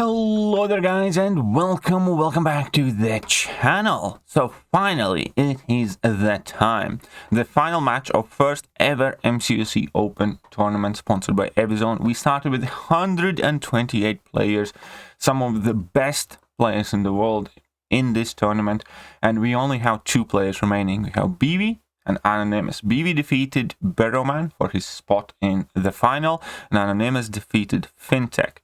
Hello there guys and welcome back to the channel. So finally it is that time. The final match of first ever MCOC Open tournament sponsored by Evizone. We started with 128 players, some of the best players in the world in this tournament, and we only have two players remaining. We have Bibi and Anonymous. Bibi defeated Barrowman for his spot in the final, and Anonymous defeated Fintech.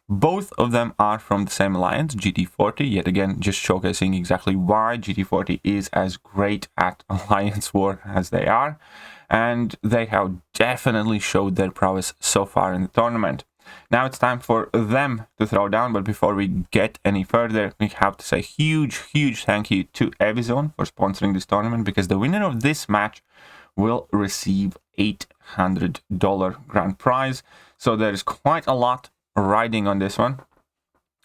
Both of them are from the same alliance, GT40, yet again just showcasing exactly why GT40 is as great at alliance war as they are, and they have definitely showed their prowess so far in the tournament. Now it's time for them to throw down, but before we get any further, we have to say huge thank you to Evizone for sponsoring this tournament, because the winner of this match will receive $800 grand prize. So there is quite a lot riding on this one,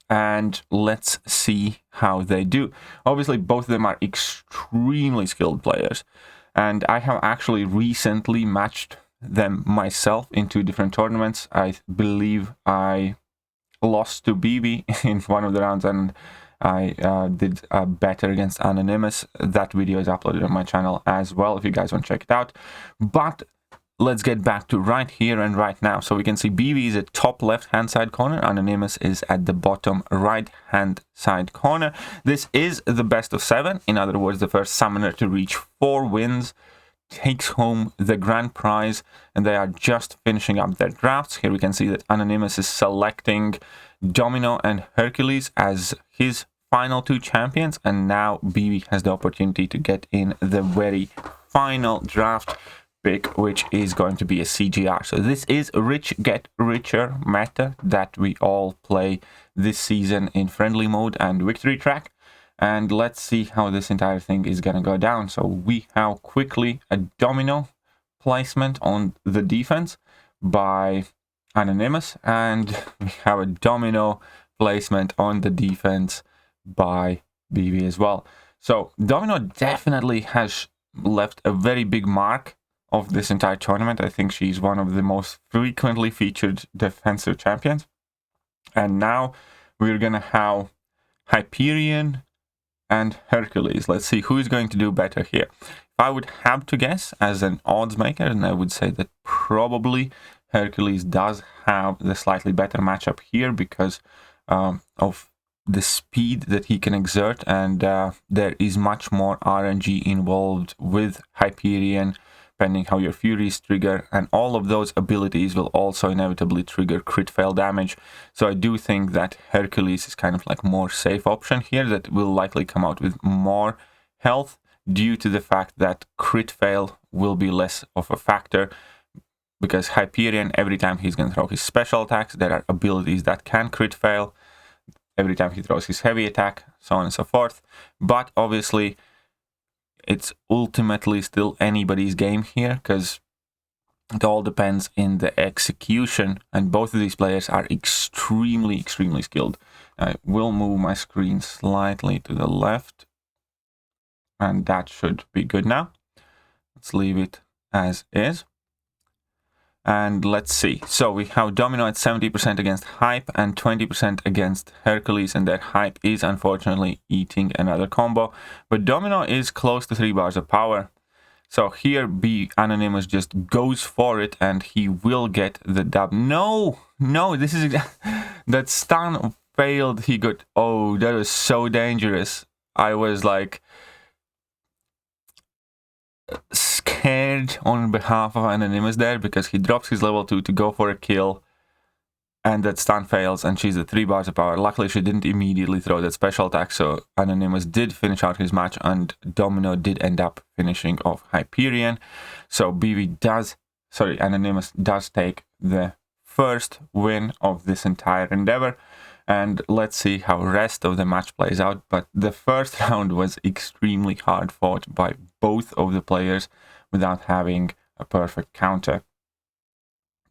and let's see how they do. Obviously both of them are extremely skilled players, and I have actually recently matched them myself in two different tournaments. I believe I lost to Bibi in one of the rounds, and I did better against Anonymous. That video is uploaded on my channel as well if you guys want to check it out. But let's get back to right here and right now. So we can see Bibi is at top left hand side corner, Anonymous is at the bottom right hand side corner. This is the best of 7, in other words the first summoner to reach 4 wins takes home the grand prize, and they are just finishing up their drafts. Here we can see that Anonymous is selecting Domino and Hercules as his final 2 champions, and now Bibi has the opportunity to get in the very final draft pick, which is going to be a CGR. So this is rich get richer meta that we all play this season in friendly mode and victory track. And let's see how this entire thing is gonna go down. So we have quickly a domino placement on the defense by Anonymous, and we have a domino placement on the defense by Bibi as well. So Domino definitely has left a very big mark of this entire tournament. I think she's one of the most frequently featured defensive champions. And now we're gonna have Hyperion and Hercules. Let's see who is going to do better here. If I would have to guess as an odds maker, and I would say that probably Hercules does have the slightly better matchup here because of the speed that he can exert, and there is much more RNG involved with Hyperion, depending how your Furies trigger, and all of those abilities will also inevitably trigger crit fail damage. So I do think that Hercules is kind of like more safe option here, that will likely come out with more health due to the fact that crit fail will be less of a factor, because Hyperion, every time he's going to throw his special attacks, there are abilities that can crit fail every time he throws his heavy attack, so on and so forth. But obviously it's ultimately still anybody's game here, because it all depends in the execution, and both of these players are extremely skilled. I will move my screen slightly to the left, and that should be good now. Let's leave it as is. And let's see. So we have Domino at 70% against Hype and 20% against Hercules, and that Hype is unfortunately eating another combo. But Domino is close to 3 bars of power. So here Anonymous just goes for it, and he will get the dub. No, this is that stun failed. He got, oh, that was so dangerous. I was like scared on behalf of Anonymous there, because he drops his level 2 to go for a kill, and that stun fails, and she's at 3 bars of power. Luckily she didn't immediately throw that special attack, so Anonymous did finish out his match, and Domino did end up finishing off Hyperion. So Anonymous does take the first win of this entire endeavor. And let's see how the rest of the match plays out. But the first round was extremely hard fought by both of the players without having a perfect counter.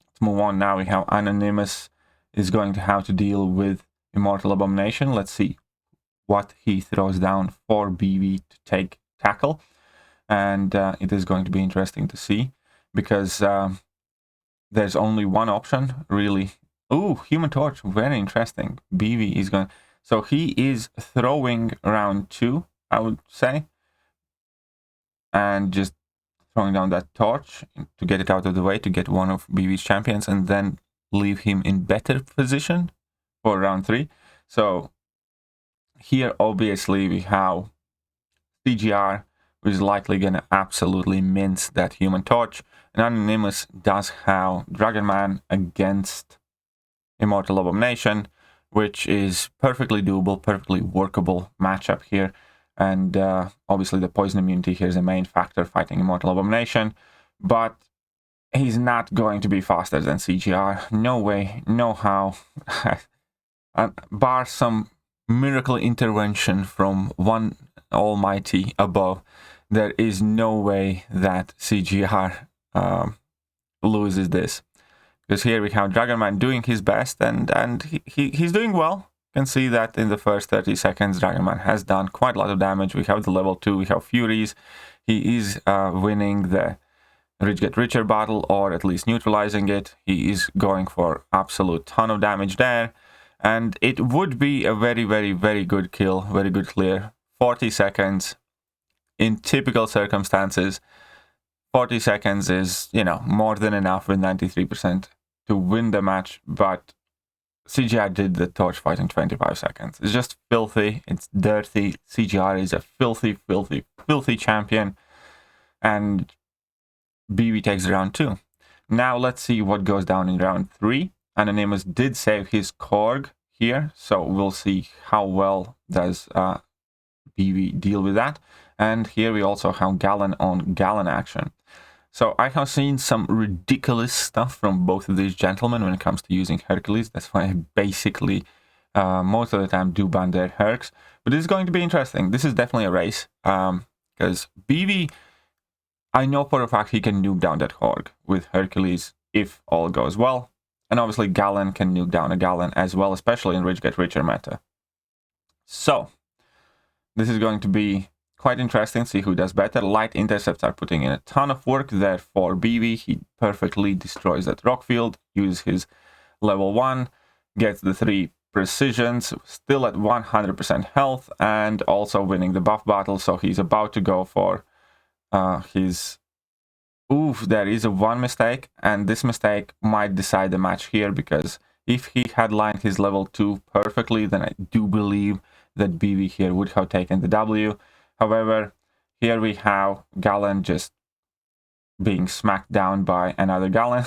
Let's move on now. We have Anonymous is going to have to deal with Immortal Abomination. Let's see what he throws down for Bibi to take tackle. And it is going to be interesting to see, because there's only one option really Ooh, Human Torch, very interesting. Bibi is going... So he is throwing round 2, I would say. And just throwing down that torch to get it out of the way, to get one of Bibi's champions, and then leave him in better position for round 3. So here, obviously, we have CGR, who is likely going to absolutely mince that Human Torch. And Anonymous does have Dragon Man against Immortal Abomination, which is perfectly doable, perfectly workable matchup here. And obviously the poison immunity here is the main factor fighting Immortal Abomination. But he's not going to be faster than CGR. No way, no how. Bar some miracle intervention from one almighty above, there is no way that CGR loses this. Because here we have Dragon Man doing his best, and he's doing well. You can see that in the first 30 seconds, Dragon Man has done quite a lot of damage. We have the level 2, we have Furies. He is winning the Rich Get Richer battle, or at least neutralizing it. He is going for absolute ton of damage there. And it would be a very, very, very good kill, very good clear. 40 seconds in typical circumstances. 40 seconds is, you know, more than enough with 93% to win the match. But CGR did the torch fight in 25 seconds. It's just filthy. It's dirty. CGR is a filthy, filthy, filthy champion. And Bibi takes round 2. Now let's see what goes down in round 3. Anonymous did save his Korg here, so we'll see how well does Bibi deal with that. And here we also have Gallon on Gallon action. So I have seen some ridiculous stuff from both of these gentlemen when it comes to using Hercules. That's why I basically most of the time do ban their Hercs. But this is going to be interesting. This is definitely a race, because Bibi, I know for a fact he can nuke down that Korg with Hercules if all goes well. And obviously Gallon can nuke down a Gallon as well, especially in Rich Get Richer meta. So this is going to be quite interesting, see who does better. Light intercepts are putting in a ton of work there for Bibi. He perfectly destroys that rock field, uses his level 1, gets the 3 precisions, still at 100% health, and also winning the buff battle. So he's about to go for his... Oof, there is a one mistake, and this mistake might decide the match here, because if he had lined his level 2 perfectly, then I do believe that Bibi here would have taken the W. However, here we have Gallon just being smacked down by another Gallon.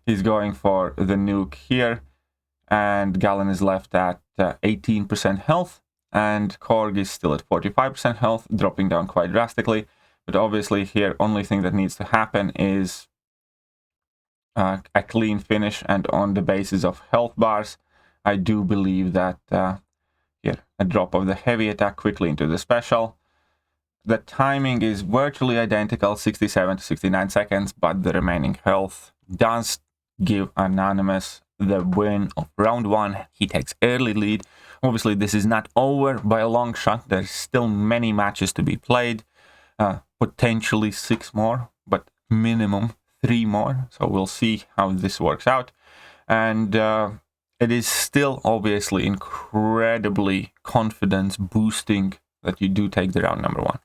He's going for the nuke here, and Gallon is left at 18% health, and Korg is still at 45% health, dropping down quite drastically. But obviously here, only thing that needs to happen is a clean finish, and on the basis of health bars, I do believe that here, a drop of the heavy attack quickly into the special. The timing is virtually identical, 67 to 69 seconds, but the remaining health does give Anonymous the win of round 1. He takes early lead. Obviously, this is not over by a long shot. There's still many matches to be played. Potentially 6 more, but minimum 3 more. So we'll see how this works out. And it is still obviously incredibly confidence boosting that you do take the round number 1.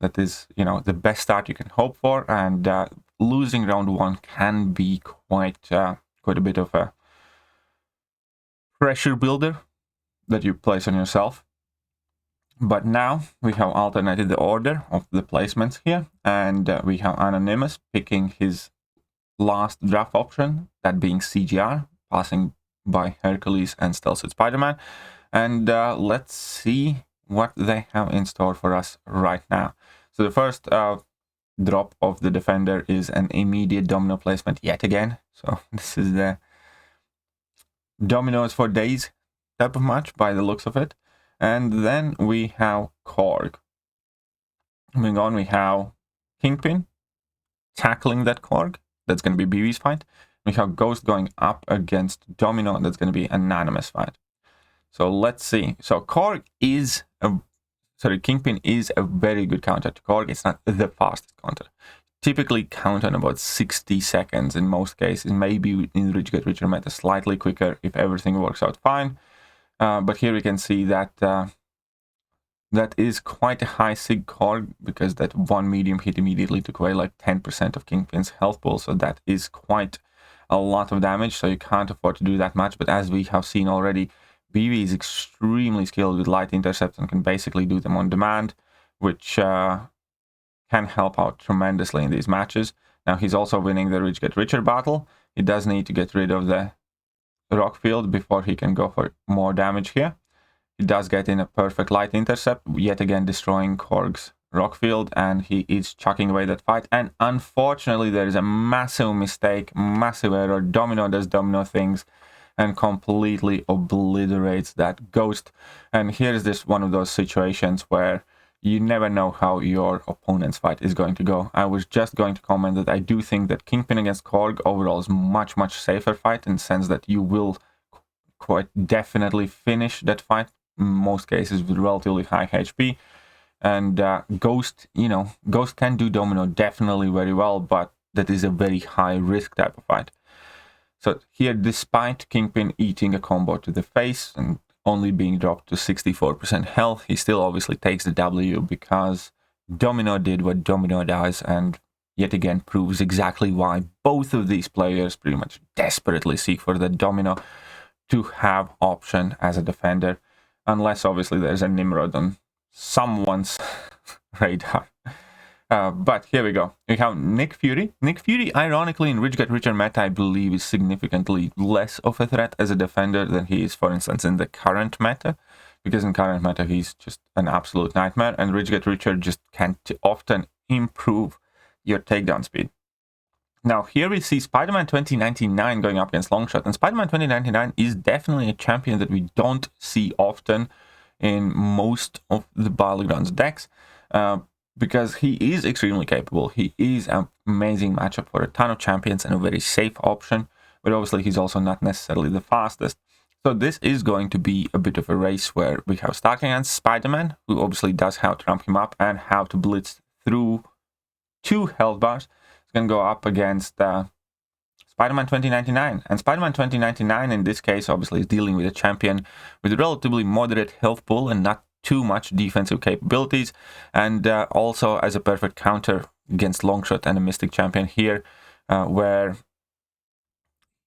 That is, you know, the best start you can hope for. And losing round 1 can be quite a bit of a pressure builder that you place on yourself. But now we have alternated the order of the placements here, and we have Anonymous picking his last draft option, that being CGR, passing by Hercules and Stealth Suit Spider-Man. And let's see what they have in store for us right now. So the first drop of the Defender is an immediate domino placement yet again. So this is the dominoes for days type of match by the looks of it. And then we have Korg. Moving on, we have Kingpin tackling that Korg. That's going to be Bibi's fight. We have Ghost going up against Domino. That's going to be Anonymous fight. So let's see. So Kingpin is a very good counter to Korg. It's not the fastest counter. typically count on about 60 seconds in most cases, maybe in Rich Get Richer meta slightly quicker if everything works out fine. But here we can see that that is quite a high sig core, because that one medium hit immediately took away like 10% of Kingpin's health pool, so that is quite a lot of damage, so you can't afford to do that much. But as we have seen already, Bibi is extremely skilled with light intercepts and can basically do them on demand, which can help out tremendously in these matches. Now he's also winning the Rich Get Richer battle. He does need to get rid of the rock field before he can go for more damage here. He does get in a perfect light intercept, yet again destroying Korg's rock field, and he is chucking away that fight. And unfortunately, there is a massive mistake, massive error. Domino does domino things and completely obliterates that ghost. And here's this one of those situations where you never know how your opponent's fight is going to go. I was just going to comment that I do think that Kingpin against Korg overall is much, much safer fight, in the sense that you will quite definitely finish that fight, in most cases with relatively high HP. And Ghost, Ghost can do domino definitely very well, but that is a very high risk type of fight. So here, despite Kingpin eating a combo to the face and only being dropped to 64% health, he still obviously takes the W, because Domino did what Domino does, and yet again proves exactly why both of these players pretty much desperately seek for the Domino to have option as a defender, unless obviously there's a Nimrod on someone's radar. But here we go. We have Nick Fury. Nick Fury, ironically, in Rich Get Richer meta, I believe, is significantly less of a threat as a defender than he is, for instance, in the current meta. Because in current meta, he's just an absolute nightmare, and Rich Get Richer just can't often improve your takedown speed. Now, here we see Spider-Man 2099 going up against Longshot, and Spider-Man 2099 is definitely a champion that we don't see often in most of the Battlegrounds decks. Because he is extremely capable. He is an amazing matchup for a ton of champions and a very safe option, but obviously he's also not necessarily the fastest. So this is going to be a bit of a race where we have starting against Spider-Man, who obviously does how to ramp him up and how to blitz through 2 health bars. He's going to go up against Spider-Man 2099. And Spider-Man 2099 in this case obviously is dealing with a champion with a relatively moderate health pool and not too much defensive capabilities, and also as a perfect counter against Longshot and a Mystic champion here, where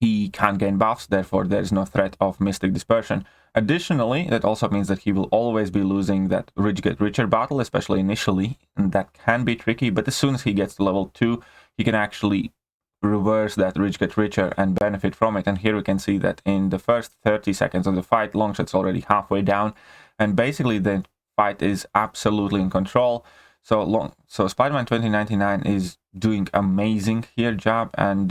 he can't gain buffs, therefore there's no threat of Mystic dispersion. Additionally, that also means that he will always be losing that Rich Get Richer battle, especially initially, and that can be tricky, but as soon as he gets to level 2, he can actually reverse that Rich Get Richer and benefit from it. And here we can see that in the first 30 seconds of the fight, Longshot's already halfway down, and basically the fight is absolutely in control. So Spider-Man 2099 is doing amazing here job, and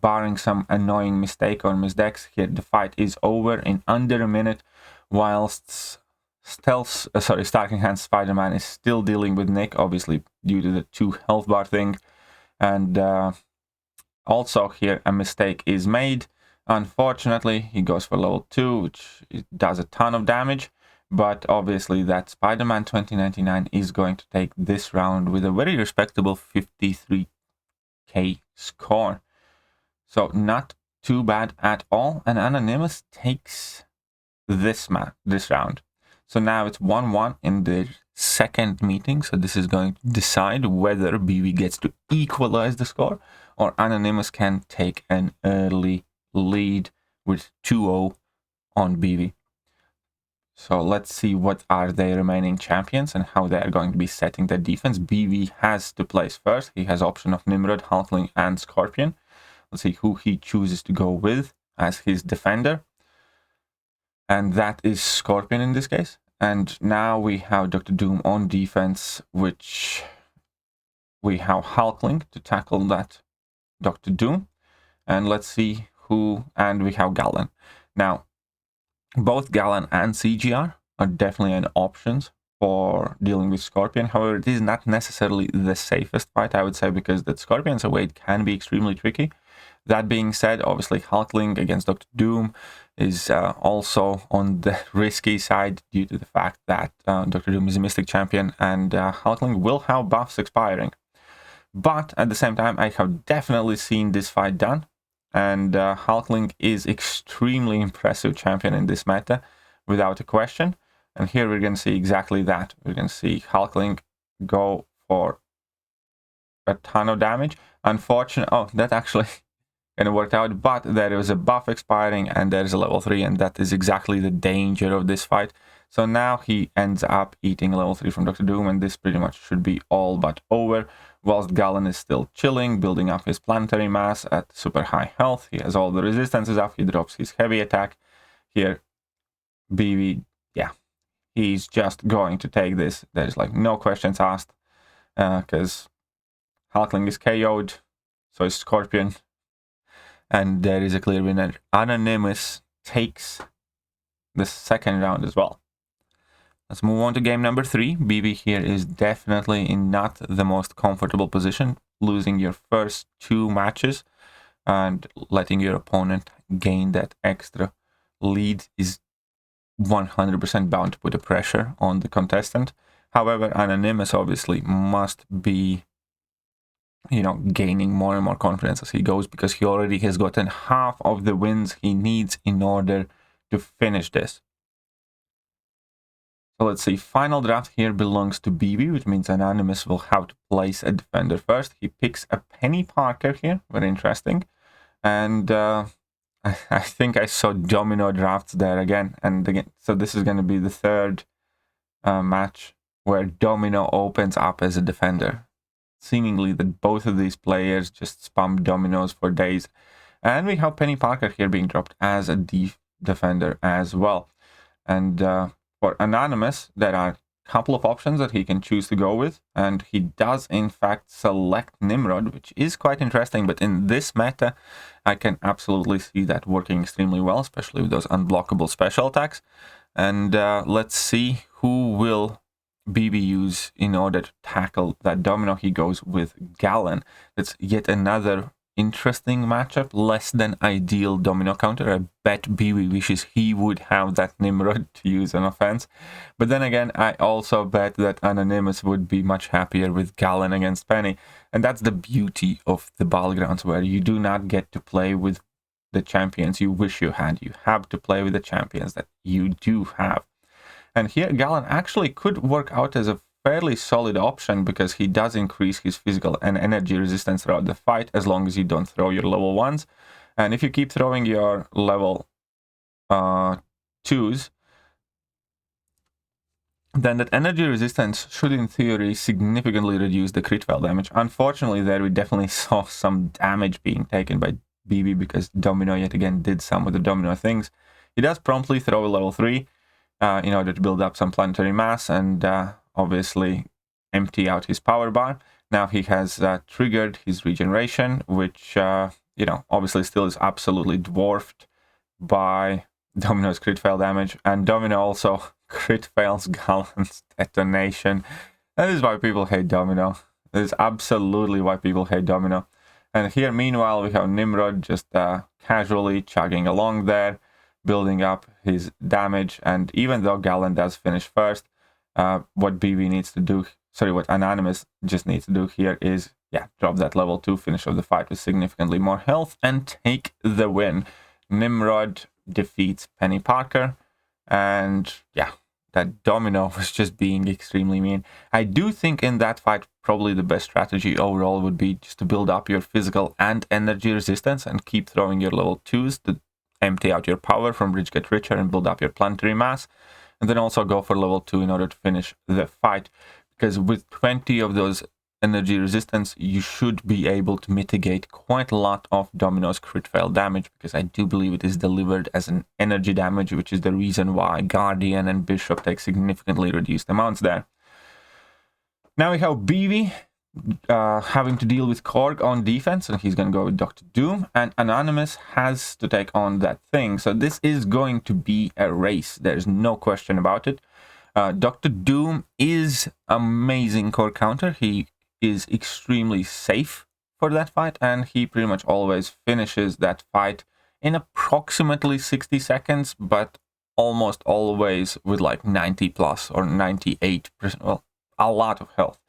barring some annoying mistake or misdex here, the fight is over in under a minute, whilst Starking Hands Spider-Man is still dealing with Nick, obviously due to the 2 health bar thing. And also here a mistake is made. Unfortunately, he goes for level 2, which does a ton of damage. But obviously that Spider-Man 2099 is going to take this round with a very respectable 53k score. So not too bad at all. And Anonymous takes this round. So now it's 1-1 in the second meeting. So this is going to decide whether Bibi gets to equalize the score, or Anonymous can take an early lead with 2-0 on Bibi. So let's see what are their remaining champions and how they are going to be setting their defense. Beewee has to place first. He has option of Nimrod, Hulkling, and Scorpion. Let's see who he chooses to go with as his defender. And that is Scorpion in this case. And now we have Dr. Doom on defense, which we have Hulkling to tackle that Dr. Doom. And let's see who, and we have Galen. Now, both Galen and CGR are definitely an options for dealing with Scorpion. However, it is not necessarily the safest fight, I would say, because that Scorpion's away can be extremely tricky. That being said, obviously Hulkling against Dr. Doom is also on the risky side due to the fact that Dr. Doom is a Mystic champion and Hulkling will have buffs expiring. But at the same time, I have definitely seen this fight done. And Hulkling is extremely impressive champion in this meta, without a question. And here we're going to see exactly that. We're going to see Hulkling go for a ton of damage. Unfortunately, oh, that actually kind of worked out, but there is a buff expiring and there's a level 3, and that is exactly the danger of this fight. So now he ends up eating a level 3 from Dr. Doom, and this pretty much should be all but over, whilst Galen is still chilling, building up his planetary mass at super high health. He has all the resistances up, he drops his heavy attack. Here, Bibi, yeah, he's just going to take this. There's like no questions asked, because Hulkling is KO'd, so is Scorpion. And there is a clear winner. Anonymous takes the second round as well. Let's move on to game number 3. Bibi here is definitely in not the most comfortable position. Losing your first 2 matches and letting your opponent gain that extra lead is 100% bound to put a pressure on the contestant. However, Anonymous obviously must be, you know, gaining more and more confidence as he goes, because he already has gotten half of the wins he needs in order to finish this. So let's see, final draft here belongs to Bibi, which means Anonymous will have to place a defender first. He picks a Penny Parker here, very interesting. And I think I saw domino drafts there again and again. So this is going to be the third match where domino opens up as a defender. Seemingly that both of these players just spam dominoes for days. And we have Penny Parker here being dropped as a defender as well. And for Anonymous, there are a couple of options that he can choose to go with. And he does, in fact, select Nimrod, which is quite interesting. But in this meta, I can absolutely see that working extremely well, especially with those unblockable special attacks. And let's see who will Bibi use in order to tackle that domino. He goes with Galen. That's yet another interesting matchup, less than ideal domino counter. I bet Bibi wishes he would have that Nimrod to use on offense. But then again, I also bet that Anonymous would be much happier with Galen against Penny. And that's the beauty of the Battlegrounds, where you do not get to play with the champions you wish you had. You have to play with the champions that you do have. And here Galen actually could work out as a fairly solid option, because he does increase his physical and energy resistance throughout the fight, as long as you don't throw your level 1s. And if you keep throwing your level 2s, then that energy resistance should in theory significantly reduce the crit fail damage. Unfortunately, there we definitely saw some damage being taken by Bibi, because Domino yet again did some of the Domino things. He does promptly throw a level 3 in order to build up some planetary mass and obviously empty out his power bar. Now he has triggered his regeneration, which, you know, obviously still is absolutely dwarfed by Domino's crit fail damage. And Domino also crit fails Galen's detonation. That is why people hate Domino. That is absolutely why people hate Domino. And here, meanwhile, we have Nimrod just casually chugging along there, building up his damage. And even though Galen does finish first, what Bibi needs to do, what Anonymous just needs to do here is, yeah, drop that level 2, finish off the fight with significantly more health, and take the win. Nimrod defeats Penny Parker, and yeah, that Domino was just being extremely mean. I do think in that fight, probably the best strategy overall would be just to build up your physical and energy resistance and keep throwing your level 2s to empty out your power from Rich Get Richer and build up your planetary mass. And then also go for level 2 in order to finish the fight. Because with 20 of those energy resistance, you should be able to mitigate quite a lot of Domino's crit fail damage. Because I do believe it is delivered as an energy damage, which is the reason why Guardian and Bishop take significantly reduced amounts there. Now we have Bibi having to deal with Korg on defense, and he's going to go with Dr. Doom, and Anonymous has to take on that thing. So this is going to be a race. There's no question about it. Dr. Doom is amazing core counter. He is extremely safe for that fight, and he pretty much always finishes that fight in approximately 60 seconds, but almost always with like 90 plus or 98%, well, a lot of health,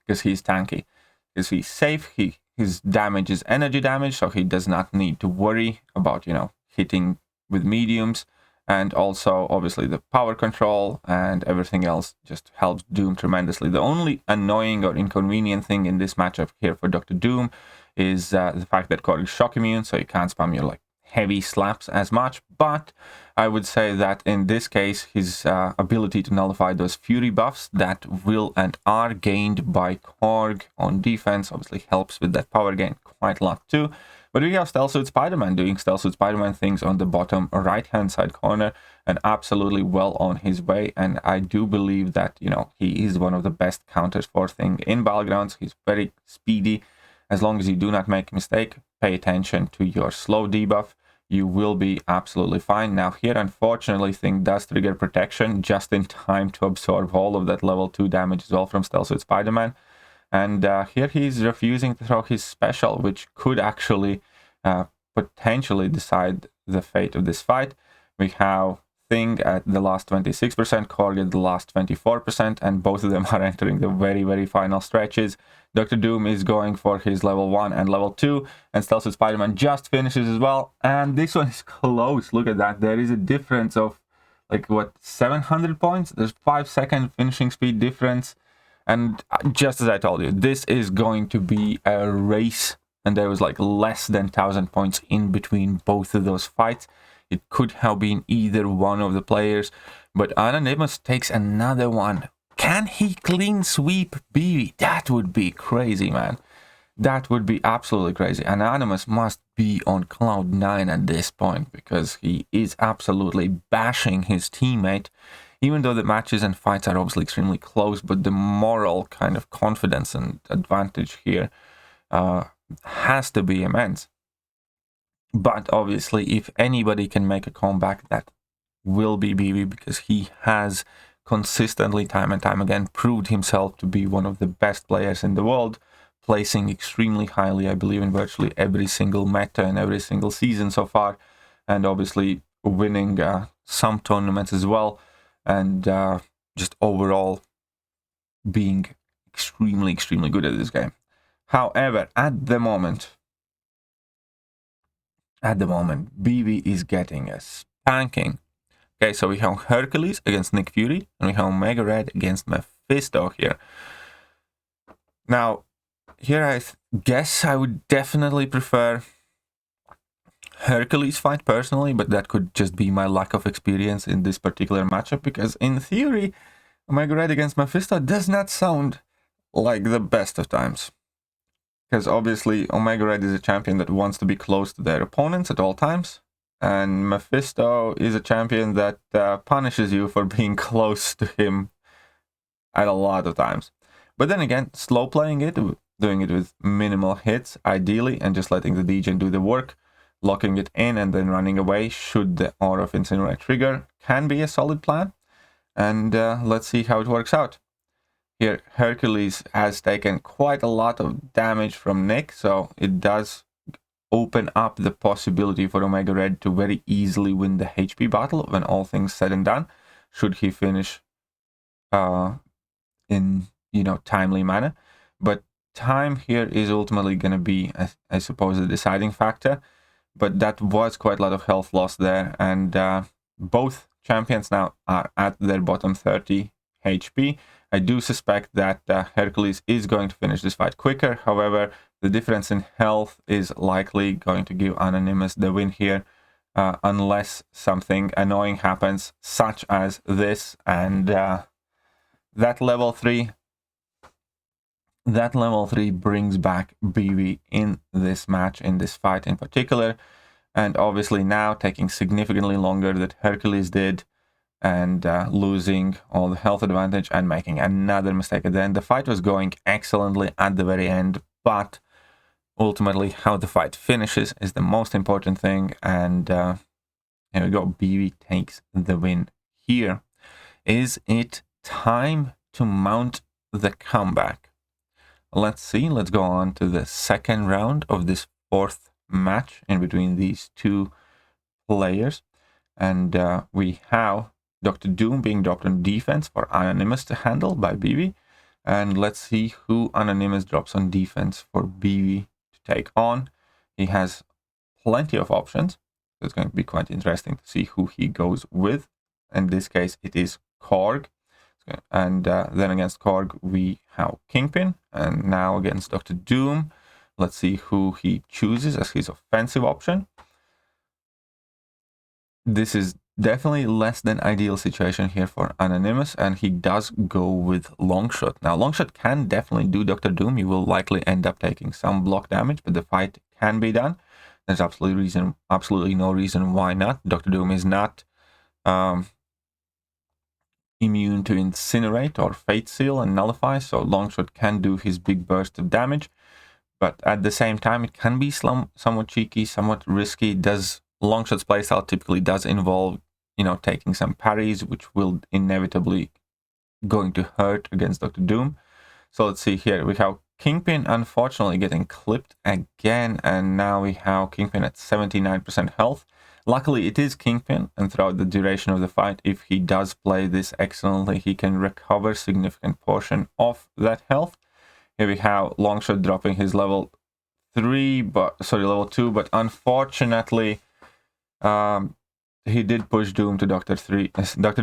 because he's tanky. because he's safe. His damage is energy damage, so he does not need to worry about, you know, hitting with mediums. And also, obviously, the power control and everything else just helps Doom tremendously. The only annoying or inconvenient thing in this matchup here for Dr. Doom is the fact that Korg is shock immune, so you can't spam your like heavy slaps as much. But I would say that in this case, his ability to nullify those fury buffs that will and are gained by Korg on defense obviously helps with that power gain quite a lot too. But we have Stealth Suit Spider-Man doing Stealth Suit Spider-Man things on the bottom right-hand side corner and absolutely well on his way. And I do believe that, you know, he is one of the best counters for Thing in Battlegrounds. He's very speedy. As long as you do not make a mistake, pay attention to your slow debuff, you will be absolutely fine. Now here, unfortunately, Thing does trigger protection just in time to absorb all of that level 2 damage as well from Stealth Suit Spider-Man. And here he's refusing to throw his special, which could actually potentially decide the fate of this fight. We have Thing at the last 26%, Korg at the last 24%, and both of them are entering the very, very final stretches. Dr. Doom is going for his level 1 and level 2, and Stealth Suit Spider-Man just finishes as well. And this one is close. Look at that. There is a difference of, like, what, 700 points? There's 5-second finishing speed difference. And just as I told you, this is going to be a race, and there was like less than 1,000 points in between both of those fights. It could have been either one of the players, but Anonymous takes another one. Can he clean sweep Bibi? That would be crazy, man. That would be absolutely crazy. Anonymous must be on cloud 9 at this point, because he is absolutely bashing his teammate. Even though the matches and fights are obviously extremely close, but the moral kind of confidence and advantage here has to be immense. But obviously, if anybody can make a comeback, that will be Bibi, because he has consistently, time and time again, proved himself to be one of the best players in the world, placing extremely highly, I believe, in virtually every single meta and every single season so far, and obviously winning some tournaments as well. And just overall being extremely, extremely good at this game. However, at the moment, Bibi is getting a spanking. Okay, so we have Hercules against Nick Fury, and we have Omega Red against Mephisto here. Now, here I guess I would definitely prefer Hercules fight personally, but that could just be my lack of experience in this particular matchup, because in theory, Omega Red against Mephisto does not sound like the best of times. Because obviously Omega Red is a champion that wants to be close to their opponents at all times, and Mephisto is a champion that punishes you for being close to him at a lot of times. But then again, slow playing it, doing it with minimal hits ideally, and just letting the DJ do the work, locking it in and then running away should the Aura of Incinerate trigger, can be a solid plan. And let's see how it works out. Here, Hercules has taken quite a lot of damage from Nick, so it does open up the possibility for Omega Red to very easily win the HP battle when all things said and done, should he finish in, you know, timely manner. But time here is ultimately going to be, I suppose, a deciding factor. But that was quite a lot of health loss there, and both champions now are at their bottom 30 HP. I do suspect that Hercules is going to finish this fight quicker. However, the difference in health is likely going to give Anonymous the win here, unless something annoying happens, such as this, and that level 3 brings back Bibi in this match, in this fight in particular. And obviously now taking significantly longer than Hercules did, and losing all the health advantage and making another mistake at the end. The fight was going excellently at the very end, but ultimately how the fight finishes is the most important thing. And here we go, Bibi takes the win here. Is it time to mount the comeback? Let's see, let's go on to the second round of this fourth match in between these two players. And we have Dr. Doom being dropped on defense for Anonymous to handle by Bibi. And let's see who Anonymous drops on defense for Bibi to take on. He has plenty of options. It's going to be quite interesting to see who he goes with. In this case, it is Korg. And then against Korg, we have Kingpin. And now against Dr. Doom, let's see who he chooses as his offensive option. This is definitely less than ideal situation here for Anonymous, and he does go with Longshot. Now, Longshot can definitely do Dr. Doom. You will likely end up taking some block damage, but the fight can be done. There's absolutely no reason why not. Dr. Doom is not immune to Incinerate or Fate Seal and Nullify, so Longshot can do his big burst of damage. But at the same time, it can be somewhat cheeky, somewhat risky. Longshot's playstyle typically does involve, taking some parries, which will inevitably going to hurt against Dr. Doom. So let's see here. We have Kingpin, unfortunately, getting clipped again. And now we have Kingpin at 79% health. Luckily, it is Kingpin. And throughout the duration of the fight, if he does play this excellently, he can recover significant portion of that health. Here we have Longshot dropping his level 2, but unfortunately, he did push Doom to Dr.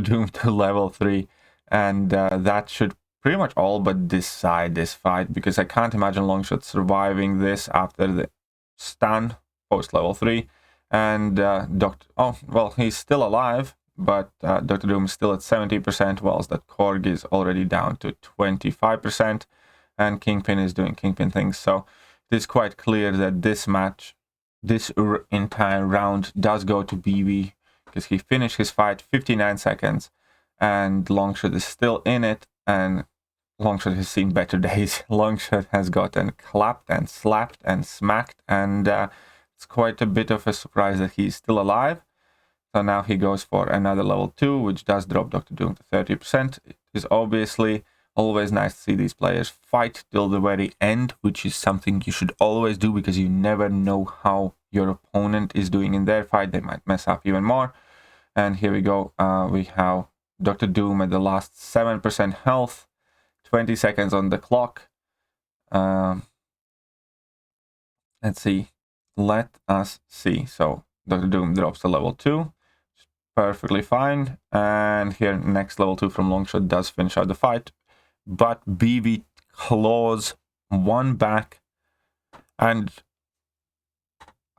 Doom to level 3, and that should pretty much all but decide this fight, because I can't imagine Longshot surviving this after the stun post level 3. And he's still alive, but Dr. Doom is still at 70%, whilst that Korg is already down to 25%, and Kingpin is doing Kingpin things. So it is quite clear that this entire round does go to Bibi, because he finished his fight 59 seconds, and Longshot is still in it, and Longshot has seen better days. Longshot has gotten clapped and slapped and smacked, and it's quite a bit of a surprise that he's still alive. So now he goes for another level 2, which does drop Dr. Doom to 30%. It is obviously always nice to see these players fight till the very end, which is something you should always do, because you never know how your opponent is doing in their fight. They might mess up even more. And here we go. We have Dr. Doom at the last 7% health, 20 seconds on the clock. Let's see. Let us see. So Dr. Doom drops to level 2. Perfectly fine. And here, next level 2 from Longshot does finish out the fight. But Bibi claws one back, and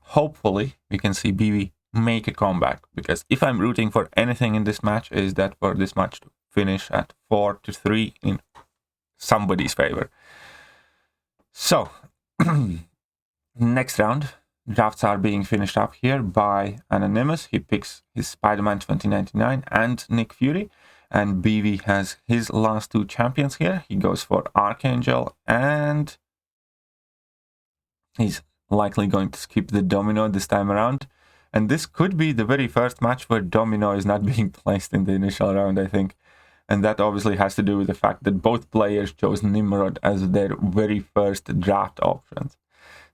hopefully we can see Bibi make a comeback, because if I'm rooting for anything in this match, is that for this match to finish at 4-3 in somebody's favor. So next round, drafts are being finished up here by Anonymous. He picks his Spider-Man 2099 and Nick Fury. And Bibi has his last 2 champions here. He goes for Archangel, and he's likely going to skip the Domino this time around. And this could be the very first match where Domino is not being placed in the initial round, I think. And that obviously has to do with the fact that both players chose Nimrod as their very first draft options.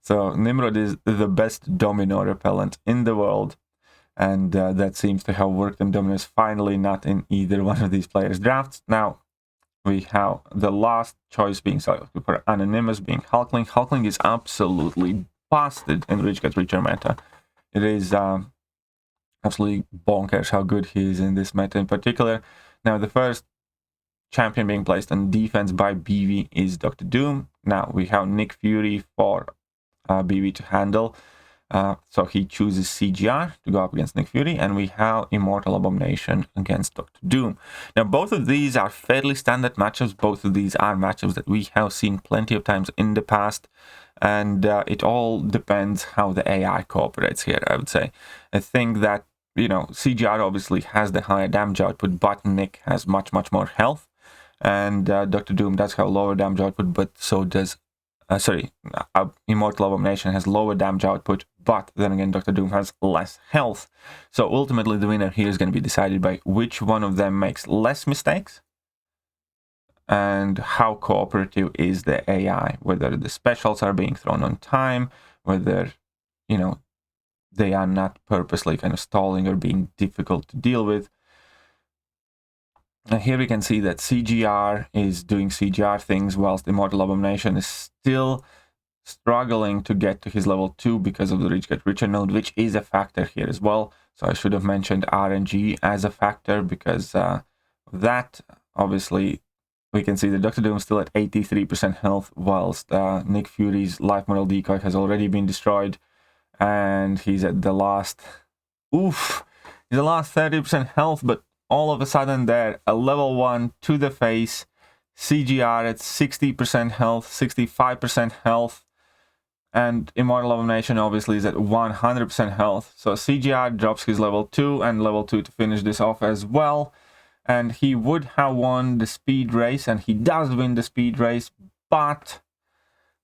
So Nimrod is the best Domino repellent in the world. And that seems to have worked, and Domino is finally not in either one of these players' drafts. Now, we have the last choice being selected for Anonymous, being Hulkling. Hulkling is absolutely busted in Rich Get Richer meta. It is absolutely bonkers how good he is in this meta in particular. Now, the first champion being placed on defense by Bibi is Dr. Doom. Now, we have Nick Fury for Bibi to handle. So he chooses CGR to go up against Nick Fury, and we have Immortal Abomination against Dr. Doom. Now, both of these are fairly standard matchups. Both of these are matchups that we have seen plenty of times in the past, and it all depends how the AI cooperates here, I would say. I think that, CGR obviously has the higher damage output, but Nick has much, much more health, and Dr. Doom does have lower damage output, but so does Immortal Abomination has lower damage output, but then again, Dr. Doom has less health. So ultimately, the winner here is going to be decided by which one of them makes less mistakes and how cooperative is the AI, whether the specials are being thrown on time, whether, they are not purposely kind of stalling or being difficult to deal with. And here we can see that CGR is doing CGR things whilst Immortal Abomination is still struggling to get to his level 2 because of the Rich Get Richer node, which is a factor here as well. So I should have mentioned RNG as a factor because that, obviously, we can see that Dr. Doom still at 83% health, whilst Nick Fury's Life Model Decoy has already been destroyed, and he's at the last, he's the last 30% health, but all of a sudden there, a level 1 to the face, CGR at 60% health, 65% health, and Immortal Abomination obviously is at 100% health. So CGR drops his level 2 and level 2 to finish this off as well. And he would have won the speed race, and he does win the speed race, but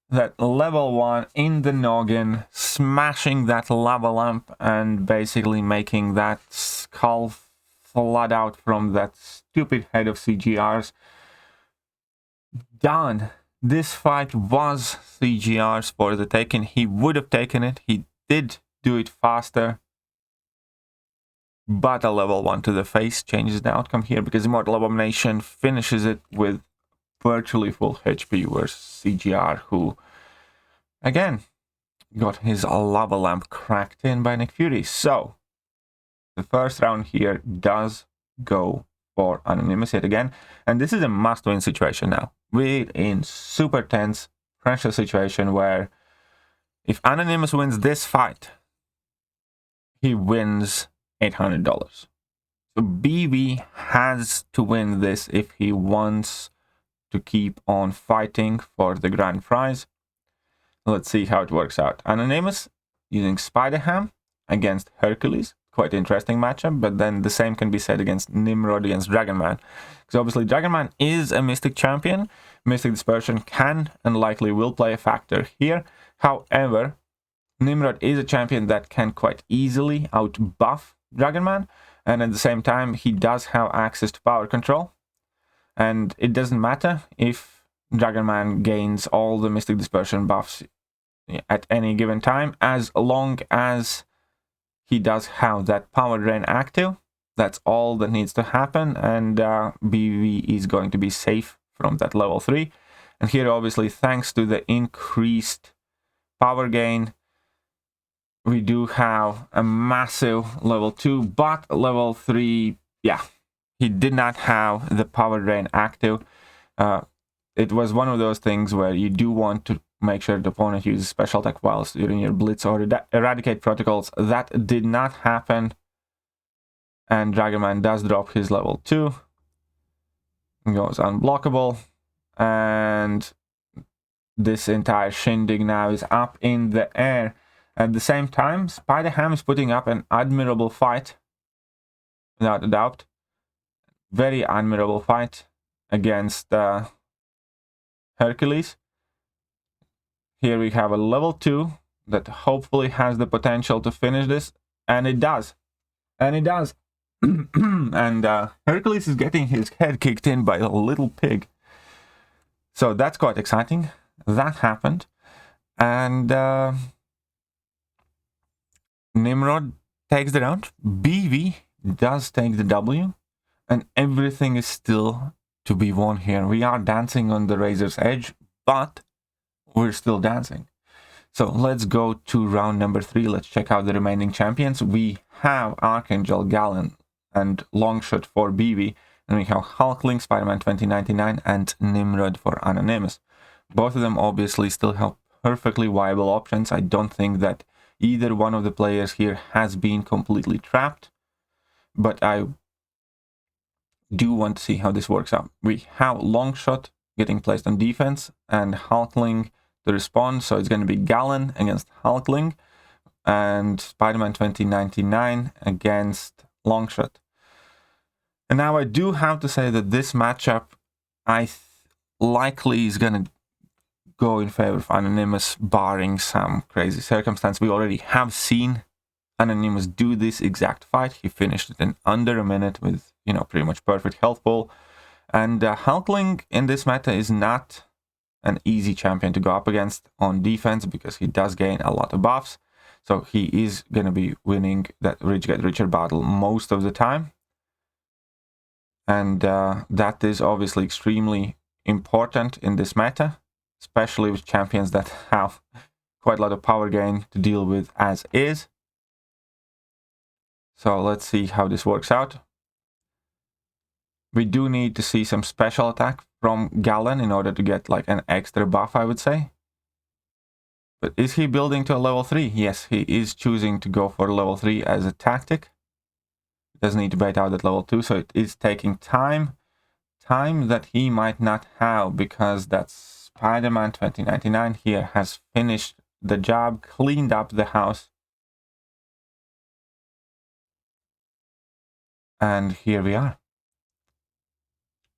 that level 1 in the noggin, smashing that lava lamp and basically making that skull flood out from that stupid head of CGR's. Done. This fight was CGR's for the taking. He would have taken it. He did do it faster. But a level 1 to the face changes the outcome here because Immortal Abomination finishes it with virtually full HP versus CGR, who, again, got his lava lamp cracked in by Nick Fury. So, the first round here does go for Anonymous yet again. And this is a must-win situation now. We're in super tense, pressure situation where if Anonymous wins this fight, he wins $800. So Bibi has to win this if he wants to keep on fighting for the grand prize. Let's see how it works out. Anonymous using Spider-Ham against Hercules. Quite interesting matchup, but then the same can be said against Nimrod against Dragonman. Because obviously Dragonman is a Mystic champion. Mystic Dispersion can and likely will play a factor here. However, Nimrod is a champion that can quite easily out-buff Dragonman, and at the same time he does have access to power control. And it doesn't matter if Dragonman gains all the Mystic Dispersion buffs at any given time, as long as he does have that power drain active. That's all that needs to happen, and Beewee is going to be safe from that level 3. And here, obviously, thanks to the increased power gain, we do have a massive level 2, but level 3, yeah, he did not have the power drain active. It was one of those things where you do want to make sure the opponent uses special attack whilst during your blitz or eradicate protocols. That did not happen, and Dragonman does drop his level 2. Goes unblockable, and this entire shindig now is up in the air. At the same time, Spider-Ham is putting up an admirable fight, without a doubt. Very admirable fight against Hercules. Here we have a level 2 that hopefully has the potential to finish this, and it does. And it does. And Hercules is getting his head kicked in by a little pig. So that's quite exciting. That happened. And Nimrod takes the round. Bibi does take the W. And everything is still to be won here. We are dancing on the razor's edge, but we're still dancing. So let's go to round number 3. Let's check out the remaining champions. We have Archangel, Galen, and Longshot for Bibi. And we have Hulkling, Spider-Man 2099, and Nimrod for Anonymous. Both of them obviously still have perfectly viable options. I don't think that either one of the players here has been completely trapped. But I do want to see how this works out. We have Longshot getting placed on defense and Hulkling to respond. So it's going to be Galen against Hulkling and Spider-Man 2099 against Longshot. And now I do have to say that this matchup likely is going to go in favor of Anonymous, barring some crazy circumstance. We already have seen Anonymous do this exact fight. He finished it in under a minute with, you know, pretty much perfect health pool. And Hulkling in this meta is not an easy champion to go up against on defense because he does gain a lot of buffs. So he is going to be winning that Rich Get Richer battle most of the time. And that is obviously extremely important in this meta, especially with champions that have quite a lot of power gain to deal with as is. So let's see how this works out. We do need to see some special attack from Galen in order to get like an extra buff, I would say. But is he building to a level 3? Yes, he is choosing to go for level 3 as a tactic. Doesn't need to bait out at level 2, so it is taking time. Time that he might not have, because that Spider-Man 2099 here has finished the job, cleaned up the house. And here we are.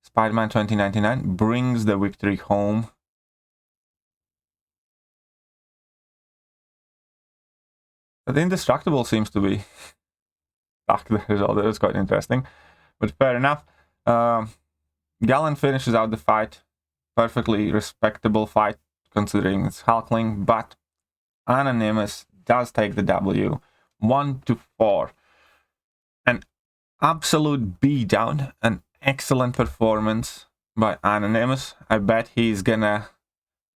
Spider-Man 2099 brings the victory home. But Indestructible seems to be stuck there as well. That was quite interesting. But fair enough. Galen finishes out the fight. Perfectly respectable fight considering it's Hulkling. But Anonymous does take the W. 1-4. An absolute beatdown. An excellent performance by Anonymous. I bet he's gonna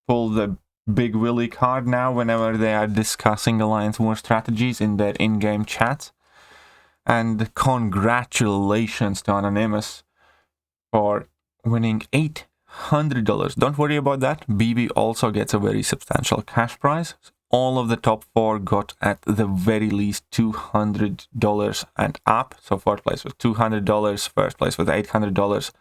pull the Big Willy card now whenever they are discussing Alliance War strategies in their in-game chats. And congratulations to Anonymous for winning $800. Don't worry about that. Bibi also gets a very substantial cash prize. All of the top 4 got at the very least $200 and up. So fourth place was $200, first place was $800,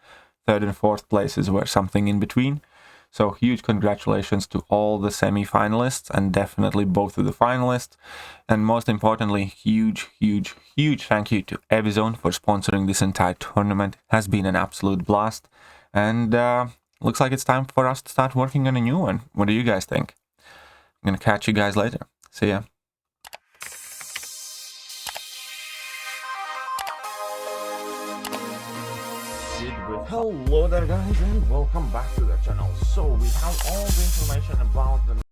third and fourth places were something in between. So huge congratulations to all the semi-finalists and definitely both of the finalists. And most importantly, huge thank you to Evizone for sponsoring this entire tournament. It has been an absolute blast. And looks like it's time for us to start working on a new one. What do you guys think? I'm going to catch you guys later. See ya. Hello there guys and welcome back to the channel. So we have all the information about the